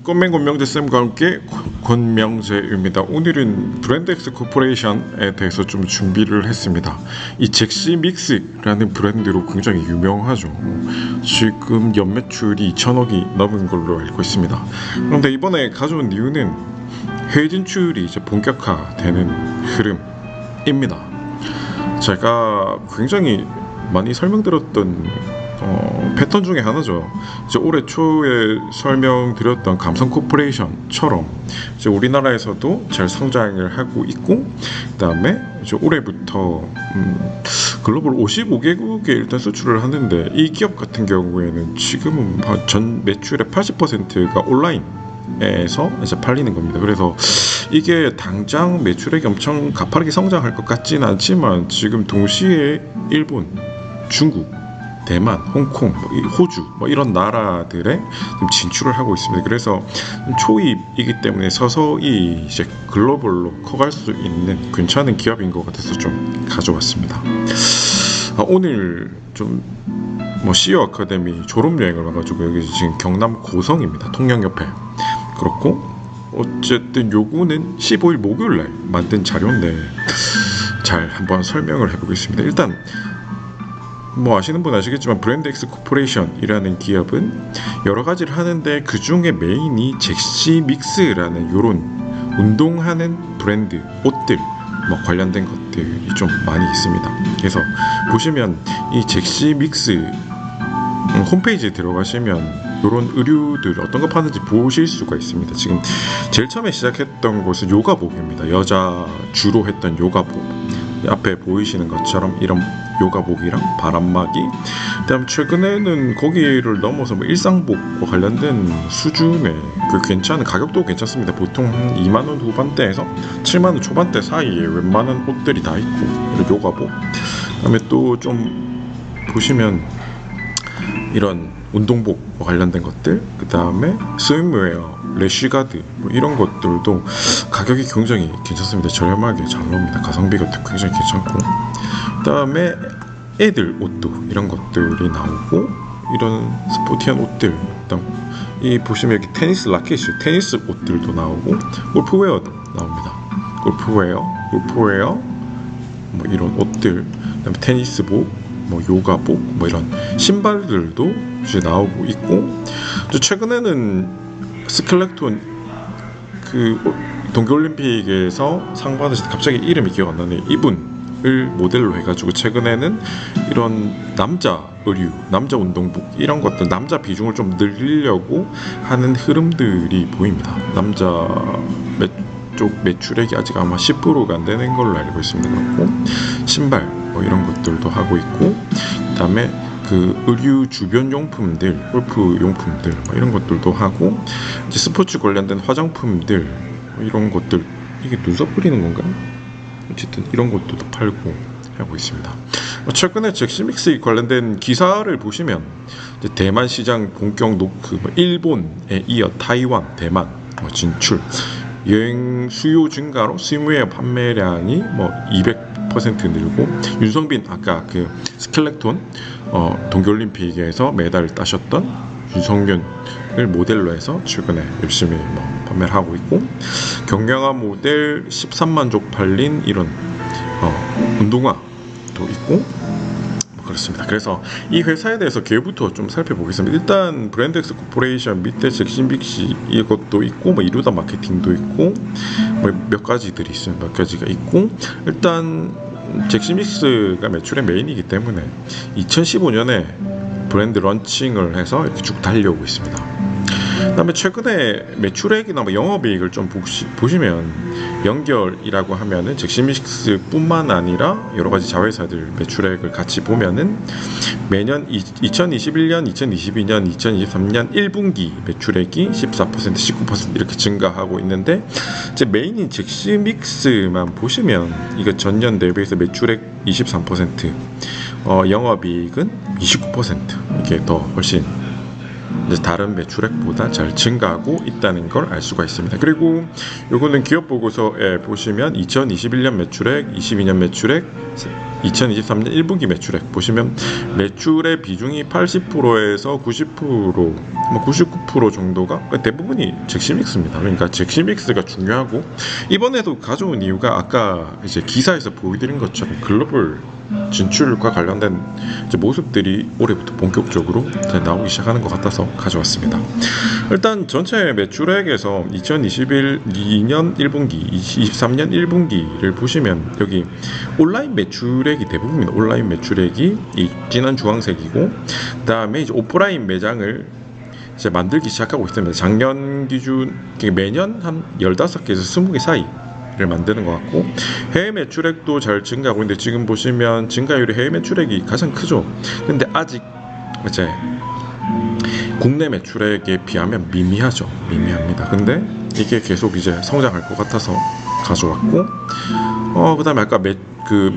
건맹 권명재쌤과 함께 권명재입니다. 오늘은 브랜드엑스 코퍼레이션에 대해서 좀 준비를 했습니다. 이 잭시 믹스라는 브랜드로 굉장히 유명하죠. 지금 연매출이 2천억이 넘은 걸로 알고 있습니다. 그런데 이번에 가져온 이유는 해외 진출이 이제 본격화되는 흐름입니다. 제가 굉장히 많이 설명드렸던 패턴 중에 하나죠. 이제 올해 초에 설명드렸던 감성 코퍼레이션처럼 이제 우리나라에서도 잘 성장을 하고 있고, 그다음에 이제 올해부터 글로벌 55개국에 일단 수출을 하는데, 이 기업 같은 경우에는 지금은 전 매출의 80%가 온라인에서 이제 팔리는 겁니다. 그래서 이게 당장 매출액이 엄청 가파르게 성장할 것 같지는 않지만, 지금 동시에 일본, 중국, 대만, 홍콩, 호주 이런 나라들에 진출을 하고 있습니다. 그래서 초입이기 때문에 서서히 이제 글로벌로 커갈 수 있는 괜찮은 기업인 것 같아서 좀 가져왔습니다. 오늘 좀 CEO 아카데미 졸업여행을 와가지고 여기 지금 경남 고성입니다. 통영옆에. 그렇고 어쨌든 요거는 15일 목요일날 만든 자료인데 잘 한번 설명을 해보겠습니다. 일단 아시는 분 아시겠지만 브랜드엑스 코퍼레이션이라는 기업은 여러 가지를 하는데, 그 중에 메인이 잭시 믹스라는 요런 운동하는 브랜드 옷들 관련된 것들이 좀 많이 있습니다. 그래서 보시면 이 잭시 믹스 홈페이지에 들어가시면 이런 의류들 어떤 거 파는지 보실 수가 있습니다. 지금 제일 처음에 시작했던 곳은 요가복입니다. 여자 주로 했던 요가복. 앞에 보이시는 것처럼 이런 요가복이랑 바람막이, 그다음 최근에는 거기를 넘어서 일상복과 관련된 수준의 괜찮은, 가격도 괜찮습니다. 보통 2만원 후반대에서 7만원 초반대 사이에 웬만한 옷들이 다 있고, 이런 요가복. 그다음에 또 좀 보시면 이런 운동복과 관련된 것들, 그 다음에 스윙웨어, 래쉬가드 이런 것들도 가격이 굉장히 괜찮습니다. 저렴하게 잘 나옵니다. 가성비가 굉장히 괜찮고, 그 다음에 애들 옷도 이런 것들이 나오고, 이런 스포티한 옷들, 그다음 이 보시면 여기 테니스 라켓, 테니스 옷들도 나오고, 골프웨어도 나옵니다. 골프웨어 이런 옷들, 그다음에 테니스복, 요가복, 이런 신발들도 이제 나오고 있고, 최근에는 스켈레톤 동계올림픽에서 상 받으신, 갑자기 이름이 기억 안 나네요. 이분을 모델로 해가지고 최근에는 이런 남자 의류, 남자 운동복 이런 것들, 남자 비중을 좀 늘리려고 하는 흐름들이 보입니다. 남자 쪽 매출액이 아직 아마 10%가 안 되는 걸로 알고 있습니다. 그렇고 신발 이런 것들도 하고 있고, 그다음에 의류 주변 용품들, 골프 용품들 이런 것들도 하고, 이제 스포츠 관련된 화장품들 이런 것들, 이게 눈썹 그리는 건가요? 어쨌든 이런 것도 팔고 하고 있습니다. 최근에 잭시믹스 관련된 기사를 보시면 이제 대만 시장 본격 노크, 일본에 이어 타이완, 대만 진출, 여행 수요 증가로 스윙웨어 판매량이 200% 늘고, 윤성빈 아까 스켈레톤 동계올림픽에서 메달을 따셨던 윤성균을 모델로 해서 최근에 열심히 판매를 하고 있고, 경량화 모델 13만 족 팔린 이런 운동화도 있고 그렇습니다. 그래서 이 회사에 대해서 기회부터 좀 살펴보겠습니다. 일단 브랜드엑스 코퍼레이션 밑에 잭시믹스 이것도 있고, 이루다 마케팅도 있고, 몇 가지들이 있어요. 몇 가지가 있고, 일단 잭시믹스가 매출의 메인이기 때문에 2015년에 브랜드 런칭을 해서 이렇게 쭉 달려오고 있습니다. 그다음에 최근에 매출액이나 영업이익을 좀 보시면, 연결이라고 하면은 잭시믹스뿐만 아니라 여러 가지 자회사들 매출액을 같이 보면은 매년 2021년, 2022년, 2023년 1분기 매출액이 14%, 19% 이렇게 증가하고 있는데, 이제 메인인 잭시믹스만 보시면 이거 전년 대비해서 매출액 23%, 영업이익은 29%, 이게 더 훨씬 다른 매출액보다 잘 증가하고 있다는 걸 알 수가 있습니다. 그리고 요거는 기업 보고서에 보시면 2021년 매출액, 22년 매출액, 2023년 1분기 매출액 보시면 매출의 비중이 80%에서 90%, 뭐 99% 정도가 대부분이 잭시믹스입니다. 그러니까 잭시믹스가 중요하고 이번에도 가져온 이유가 아까 이제 기사에서 보여드린 것처럼 글로벌 진출과 관련된 이제 모습들이 올해부터 본격적으로 나오기 시작하는 것 같아서 가져왔습니다. 일단 전체 매출액에서 2022년 1분기, 23년 1분기를 보시면 여기 온라인 매출액이 대부분입니다. 온라인 매출액이 이 진한 주황색이고, 그다음에 이제 오프라인 매장을 이제 만들기 시작하고 있습니다. 작년 기준 매년 한 15개에서 20개 사이를 만드는 것 같고, 해외 매출액도 잘 증가하고 있는데 지금 보시면 증가율이 해외 매출액이 가장 크죠. 근데 아직 이제 국내 매출액에 비하면 미미합니다. 근데 이게 계속 이제 성장할 것 같아서 가져왔고, 그다음에 아까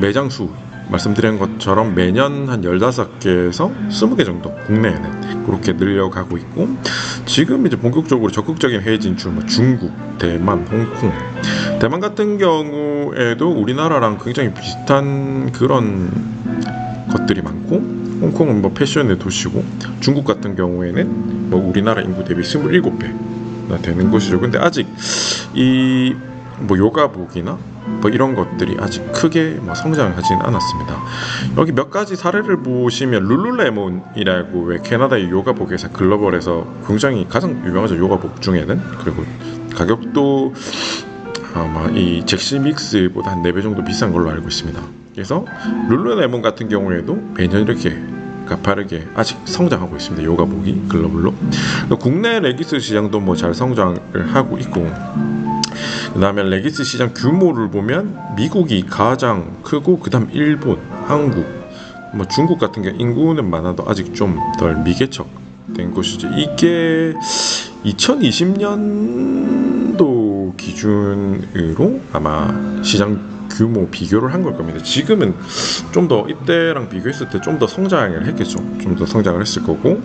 매장 수 말씀드린 것처럼 매년 한 15개에서 20개 정도 국내에는 그렇게 늘려가고 있고, 지금 이제 본격적으로 적극적인 해외 진출, 뭐 중국, 대만, 홍콩. 대만 같은 경우에도 우리나라랑 굉장히 비슷한 그런 것들이 많고, 홍콩은 뭐 패션의 도시고, 중국 같은 경우에는 뭐 우리나라 인구 대비 27배나 되는 곳이죠. 근데 아직 이 뭐 요가복이나 뭐 이런 것들이 아직 크게 뭐 성장하지는 않았습니다. 여기 몇 가지 사례를 보시면 룰루레몬이라고 왜 캐나다의 요가복 회사 글로벌에서 굉장히 가장 유명하죠. 요가복 중에는. 그리고 가격도 아마 이 잭시믹스보다 한 4배 정도 비싼 걸로 알고 있습니다. 그래서 룰루레몬 같은 경우에도 매년 이렇게 가파르게 아직 성장하고 있습니다. 요가복이 글로벌로. 국내 레깅스 시장도 뭐 잘 성장을 하고 있고, 그 다음에 레깅스 시장 규모를 보면 미국이 가장 크고, 그 다음 일본, 한국, 뭐 중국 같은 게 인구는 많아도 아직 좀 덜 미개척된 곳이죠. 이게 2020년도 기준으로 아마 시장 규모 비교를 한 걸 겁니다. 지금은 좀 더 이때랑 비교했을 때 좀 더 성장을 했겠죠. 좀 더 성장을 했을 거고,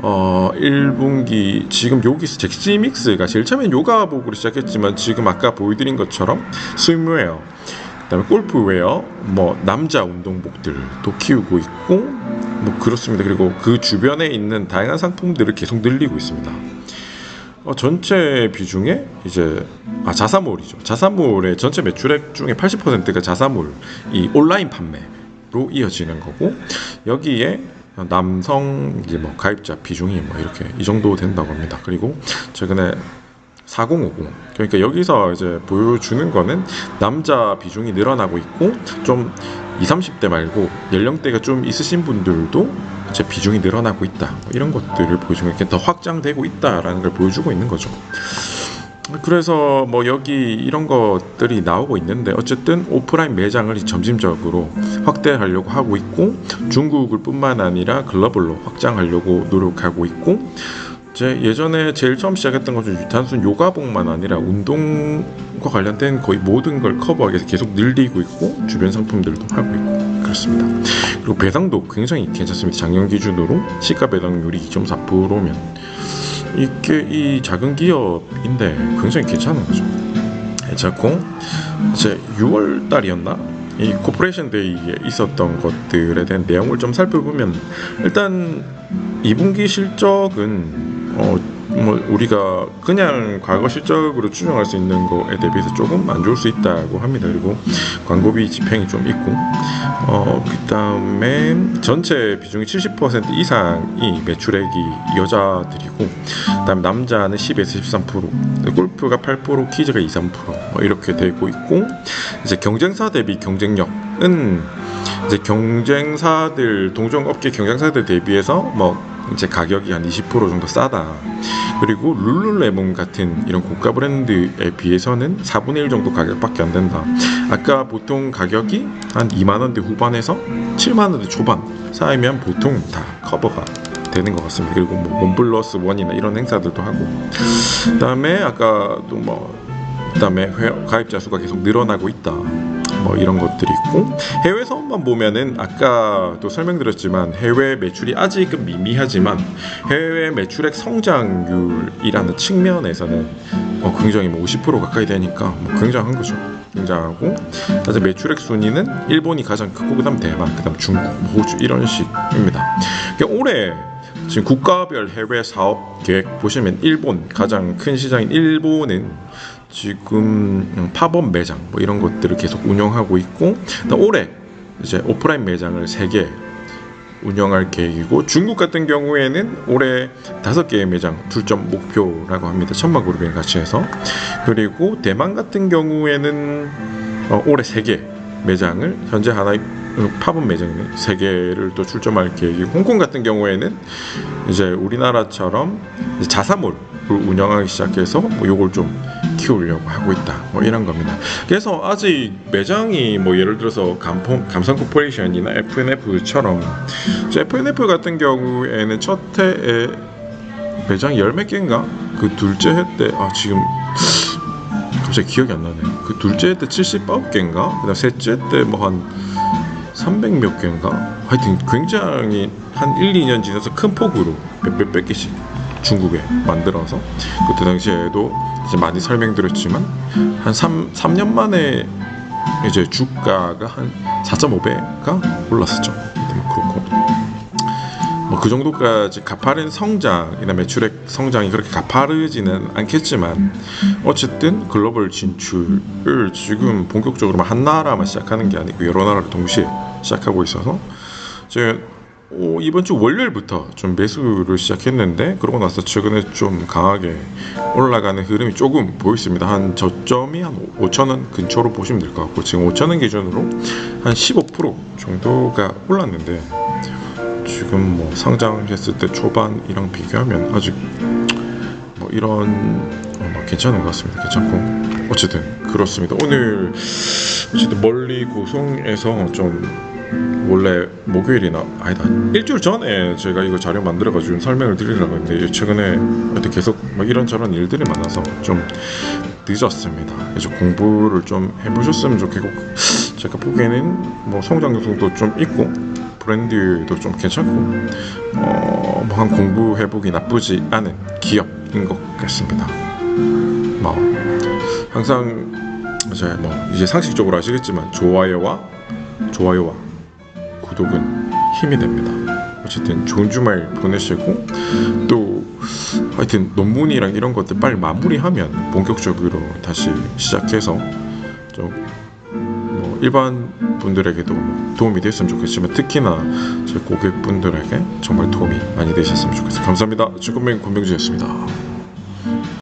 1분기 지금 여기서 잭시믹스가 제일 처음엔 요가복으로 시작했지만 지금 아까 보여드린 것처럼 스윙웨어, 그다음에 골프웨어, 뭐 남자 운동복들도 키우고 있고 뭐 그렇습니다. 그리고 그 주변에 있는 다양한 상품들을 계속 늘리고 있습니다. 전체 비중에 이제 자사몰이죠. 자사몰의 전체 매출액 중에 80%가 자사몰 이 온라인 판매로 이어지는 거고, 여기에 남성 이제 뭐 가입자 비중이 뭐 이렇게 이 정도 된다고 합니다. 그리고 최근에 4050, 그러니까 여기서 이제 보여주는 거는 남자 비중이 늘어나고 있고, 좀 20, 30대 말고 연령대가 좀 있으신 분들도 이제 비중이 늘어나고 있다, 뭐 이런 것들을 보여주고 이렇게 더 확장되고 있다라는 걸 보여주고 있는 거죠. 그래서 뭐 여기 이런 것들이 나오고 있는데, 어쨌든 오프라인 매장을 점진적으로 확대하려고 하고 있고, 중국을 뿐만 아니라 글로벌로 확장하려고 노력하고 있고, 예전에 제일 처음 시작했던 것은 단순 요가복만 아니라 운동과 관련된 거의 모든 걸 커버하기 위해서 계속 늘리고 있고, 주변 상품들도 하고 있고 그렇습니다. 그리고 배당도 굉장히 괜찮습니다. 작년 기준으로 시가 배당률이 2.4%면 이게 이 작은 기업인데 굉장히 괜찮은 거죠. 괜찮고, 이제 6월 달이었나? 이 코퍼레이션 데이에 있었던 것들에 대한 내용을 좀 살펴보면, 일단 2분기 실적은 뭐 우리가 그냥 과거 실적으로 추정할 수 있는 거에 대비해서 조금 안 좋을 수 있다고 합니다. 그리고 광고비 집행이 좀 있고, 그다음에 전체 비중이 70% 이상이 매출액이 여자들이고, 그다음 남자는 10에서 13%, 골프가 8%, 키즈가 2, 3% 이렇게 되고 있고, 이제 경쟁사 대비 경쟁력은 이제 경쟁사들, 동종업계 경쟁사들 대비해서 뭐 이제 가격이 한 20% 정도 싸다. 그리고 룰루레몬 같은 이런 고가 브랜드에 비해서는 4분의 1 정도 가격밖에 안 된다. 아까 보통 가격이 한 2만 원대 후반에서 7만 원대 초반 사이면 보통 다 커버가 되는 것 같습니다. 그리고 뭐 원 플러스 원이나 이런 행사들도 하고, 그다음에 아까 또 뭐 그다음에 가입자 수가 계속 늘어나고 있다, 뭐 이런 것들이 있고, 해외 사업만 보면은 아까도 설명드렸지만 해외 매출이 아직은 미미하지만 해외 매출액 성장률이라는 측면에서는 굉장히 뭐 50% 가까이 되니까 뭐 굉장한 거죠. 굉장하고, 사실 매출액 순위는 일본이 가장 크고 그다음 대만, 그다음 중국, 호주 이런 식입니다. 그러니까 올해 지금 국가별 해외 사업 계획 보시면 일본, 가장 큰 시장인 일본은 지금 팝업 매장 뭐 이런 것들을 계속 운영하고 있고, 올해 이제 오프라인 매장을 3개 운영할 계획이고, 중국 같은 경우에는 올해 5개의 매장 출점 목표라고 합니다. 천마그룹이랑 같이 해서. 그리고 대만 같은 경우에는 올해 3개 매장을, 현재 하나 팝업 매장은 3개를 또 출점할 계획이고, 홍콩 같은 경우에는 이제 우리나라처럼 이제 자사몰을 운영하기 시작해서 뭐 요걸 좀 키우려고 하고 있다, 뭐 이런 겁니다. 그래서 아직 매장이 뭐 예를 들어서 감성 코퍼레이션이나 FNF처럼, FNF 같은 경우에는 첫 해에 매장 10몇 개인가? 그 둘째 해 때 지금 갑자기 기억이 안 나네. 그 둘째 해 때 79개인가? 그다음 셋째 때 뭐 한 300몇 개인가? 하여튼 굉장히 한 1, 2년 지나서 큰 폭으로 몇백 개씩 중국에 만들어서, 그때 당시에도 이제 많이 설명드렸지만 한 3년 만에 이제 주가가 한 4.5배가 올랐었죠. 그렇고 뭐 그 정도까지 가파른 성장이나 매출액 성장이 그렇게 가파르지는 않겠지만, 어쨌든 글로벌 진출을 지금 본격적으로 한 나라만 시작하는 게 아니고 여러 나라를 동시에 시작하고 있어서, 제가 이번 주 월요일부터 좀 매수를 시작했는데, 그러고 나서 최근에 좀 강하게 올라가는 흐름이 조금 보였습니다. 한 저점이 한 5,000원 근처로 보시면 될 것 같고, 지금 5,000원 기준으로 한 15% 정도가 올랐는데, 지금 뭐 상장했을 때 초반이랑 비교하면 아직 뭐 이런 괜찮은 것 같습니다. 괜찮고, 어쨌든 그렇습니다. 오늘 어쨌든 멀리 고성에서 좀, 원래 목요일이나 아니다, 일주일 전에 제가 이거 자료 만들어가지고 설명을 드리려고 했는데, 최근에 계속 막 이런저런 일들이 많아서 좀 늦었습니다. 그래서 공부를 좀 해보셨으면 좋겠고, 제가 보기에는 뭐 성장 요소도 좀 있고 브랜드도 좀 괜찮고, 뭐 한 공부해보기 나쁘지 않은 기업인 것 같습니다. 뭐 항상 이제 상식적으로 아시겠지만 좋아요와 구독은 힘이 됩니다. 어쨌든 좋은 주말 보내시고, 또 하여튼 논문이랑 이런 것들 빨리 마무리하면 본격적으로 다시 시작해서 좀 뭐 일반 분들에게도 도움이 됐으면 좋겠지만, 특히나 제 고객분들에게 정말 도움이 많이 되셨으면 좋겠어요. 감사합니다. 주권뱅 권병주였습니다.